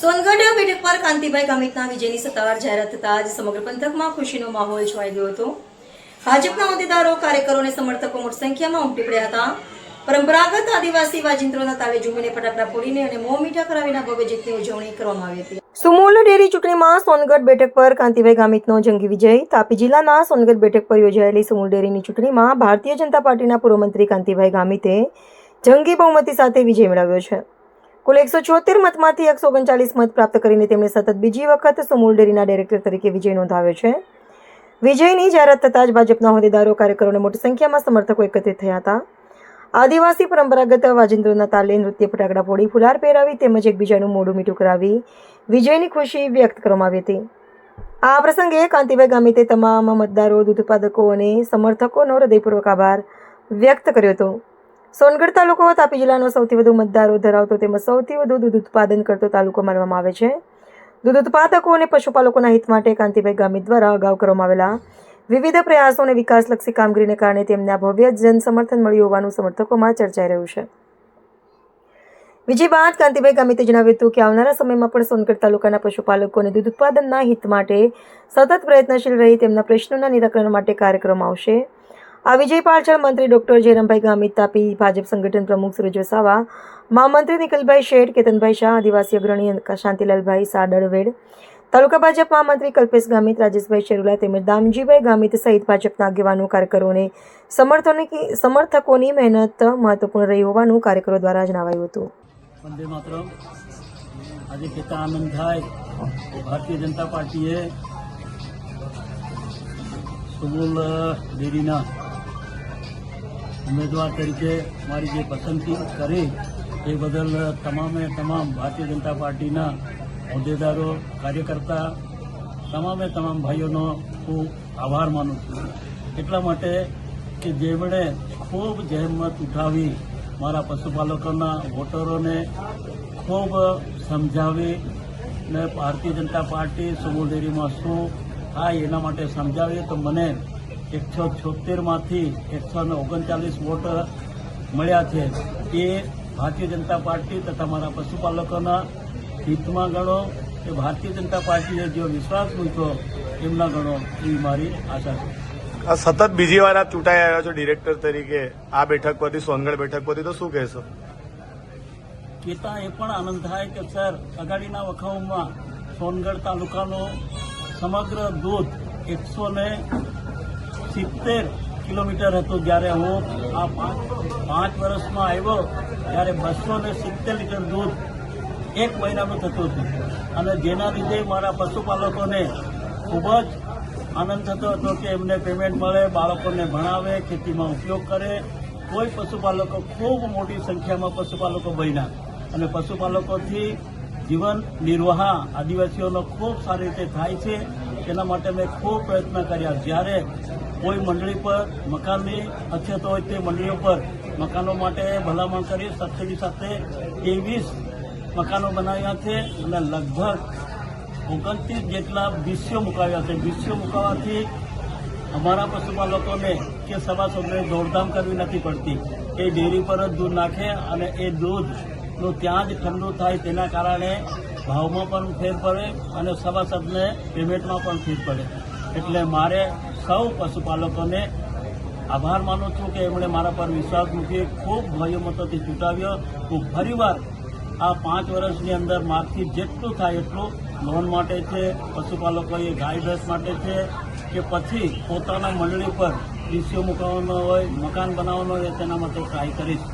સોનગઢ બેઠક પર કાંતિભાઈ ગામિતના વિજયની સત્તાવાર જાહેરાત થતાં જ સમગ્ર પંથકમાં ખુશીનો માહોલ છવાઈ ગયો હતો. ભાજપના હોદ્દેદારો, કાર્યકરો અને સમર્થકો મોટી સંખ્યામાં ઉમટી પડ્યા હતા. પરંપરાગત આદિવાસી વાજિંત્રોના તાલે ઝૂમીને ફટાકડા ફોડીને અને મોં મીઠા કરાવીને ભવ્ય જીતની ઉજવણી કરવામાં આવી હતી. સુમૂલ ડેરી ચૂંટણીમાં સોનગઢ બેઠક પર કાંતિભાઈ ગામિતનો જંગી વિજય. તાપી જિલ્લાના સોનગઢ બેઠક પર યોજાયેલી સુમૂલ ડેરીની ચૂંટણીમાં ભારતીય જનતા પાર્ટીના પૂર્વ મંત્રી કાંતિભાઈ ગામિતે જંગી બહુમતી સાથે વિજય મેળવ્યો છે. કુલ 176 મતમાંથી 139 મત પ્રાપ્ત કરીને તેમણે સતત બીજી વખત સુમૂલ ડેરીના ડાયરેક્ટર તરીકે વિજય નોંધાવ્યો છે. વિજયની જાહેરાત થતાં જ ભાજપના હોદ્દેદારો, કાર્યકરોને મોટી સંખ્યામાં સમર્થકો એકત્રિત થયા હતા. આદિવાસી પરંપરાગત વાજિંત્રોના તાલે નૃત્ય, ફટાકડા ફોડી, ફુલાર પહેરાવી તેમજ એકબીજાનું મોઢું મીઠું કરાવી વિજયની ખુશી વ્યક્ત કરવામાં આવી હતી. આ પ્રસંગે કાંતિભાઈ ગામિતે તમામ મતદારો, દૂધ ઉત્પાદકો અને સમર્થકોનો હૃદયપૂર્વક આભાર વ્યક્ત કર્યો હતો. સોનગઢ તાલુકો તાપી જિલ્લાનો સૌથી વધુ મતદારો ધરાવતો તેમજ સૌથી વધુ દૂધ ઉત્પાદન કરતો તાલુકો માનવામાં આવે છે. દૂધ ઉત્પાદકો અને પશુપાલકોના હિત માટે કાંતિભાઈ ગામિત દ્વારા અગાઉ કરવામાં આવેલા વિવિધ પ્રયાસો અને વિકાસલક્ષી કામગીરીને કારણે તેમને આ ભવ્ય જન સમર્થન મળ્યું હોવાનું સમર્થકોમાં ચર્ચાઈ રહ્યું છે. વિજય બાદ કાંતિભાઈ ગામિતે જણાવ્યું હતું કે આવનારા સમયમાં પણ સોનગઢ તાલુકાના પશુપાલકો અને દૂધ ઉત્પાદનના હિત માટે સતત પ્રયત્નશીલ રહી તેમના પ્રશ્નોના નિરાકરણ માટે કાર્ય કરવામાં આવશે. આ વિજય પાછળ મંત્રી ડોક્ટર જયરામભાઈ ગામિત, તાપી ભાજપ સંગઠન પ્રમુખ સુરજ વસાવા, મહામંત્રી નિખિલભાઈ શેઠ, કેતનભાઈ શાહ, આદિવાસી અગ્રણી શાંતિલાલભાઈ સાદળવેડ, તાલુકા ભાજપ મહામંત્રી કલ્પેશ ગામિત, રાજેશભાઈ શેરુલા તેમજ દામજીભાઈ ગામિત સહિત ભાજપના આગેવાનો, કાર્યકરો અને સમર્થકોની મહેનત મહત્વપૂર્ણ રહી હોવાનું કાર્યકરો દ્વારા જણાવાયું હતું. વંદે માતરમ. આજે કેટલા આનંદ થાય. ભારતીય જનતા પાર્ટીએ સુમૂલ ડેરીના ઉમેદવાર તરીકે મારી જે પસંદગી કરી એ બદલ તમામ ભારતીય જનતા પાર્ટીના હોદ્દેદારો, કાર્યકર્તા, તમામ ભાઈઓનો હું આભાર માનું છું. એટલા માટે કે જેમણે ખૂબ જહેમત ઉઠાવી મારા પશુપાલકોના વોટરોને ખૂબ સમજાવી ને ભારતીય જનતા પાર્ટી સુમૂલ ડેરીમાં શું થાય એના માટે સમજાવીએ તો મને 176માંથી 139 વોટ મળ્યા છે. એ ભારતીય જનતા પાર્ટી તથા મારા પશુપાલકોના હિતમાં ગણો કે ભારતીય જનતા પાર્ટીએ જે વિશ્વાસ મૂક્યો એમના ગણો એવી મારી આશા છે. સતત બીજી વાર આપ ચૂંટાઈ આવ્યા છો ડિરેક્ટર તરીકે આ બેઠક પરથી, સોનગઢ બેઠક પરથી, તો શું કહેશો? કહેતા એ પણ આનંદ થાય કે સર, અગાડીના વખાવમાં સોનગઢ તાલુકાનો સમગ્ર દૂધ 170 કિલોમીટર હતું. જ્યારે હું આ 5 વર્ષમાં આવ્યો ત્યારે 270 લીટર દૂધ એક મહિનાનું થતું હતું. અને જેના લીધે મારા પશુપાલકોને ખૂબ જ આનંદ થતો હતો કે એમને પેમેન્ટ મળે, બાળકોને ભણાવે, ખેતીમાં ઉપયોગ કરે. કોઈ પશુપાલકો ખૂબ મોટી સંખ્યામાં પશુપાલકો બન્યા અને પશુપાલકોથી જીવન નિર્વાહ આદિવાસીઓનો ખૂબ સારી રીતે થાય છે. તેના માટે મેં ખૂબ પ્રયત્ન કર્યા. જ્યારે કોઈ મંડળી પર મકાનની અછત હોય તે મંડળીઓ પર મકાનો માટે ભલામણ કરી સબસિડી સાથે 23 મકાનો બનાવ્યા છે અને લગભગ 29 જેટલા બીસીઓ મુકાવ્યા છે. બીસીઓ મુકાવવાથી અમારા પશુપાલકોને કે સભાસદોને દોડધામ કરવી નથી પડતી. એ ડેરી પર જ દૂધ નાખે અને એ દૂધનું ત્યાં જ ઠંડુ થાય. તેના કારણે ભાવમાં પણ ફેર પડે અને સભાસદને પેમેન્ટમાં પણ ફેર પડે. એટલે મારે સૌ પશુપાલકોને આભાર માનું છું કે એમણે મારા પર વિશ્વાસ મૂકી ખૂબ ભાઈઓ મતોથી ચૂંટાવ્યો. હું ફરીવાર આ 5 વર્ષની અંદર મારથી જેટલું થાય એટલું લોન માટે છે, પશુપાલકોએ ગાય ભેંસ માટે છે કે પછી પોતાના મંડળી પર ડીસીઓ મૂકવાનો હોય, મકાન બનાવવાનો હોય, તેના માટે ટ્રાય કરીશ.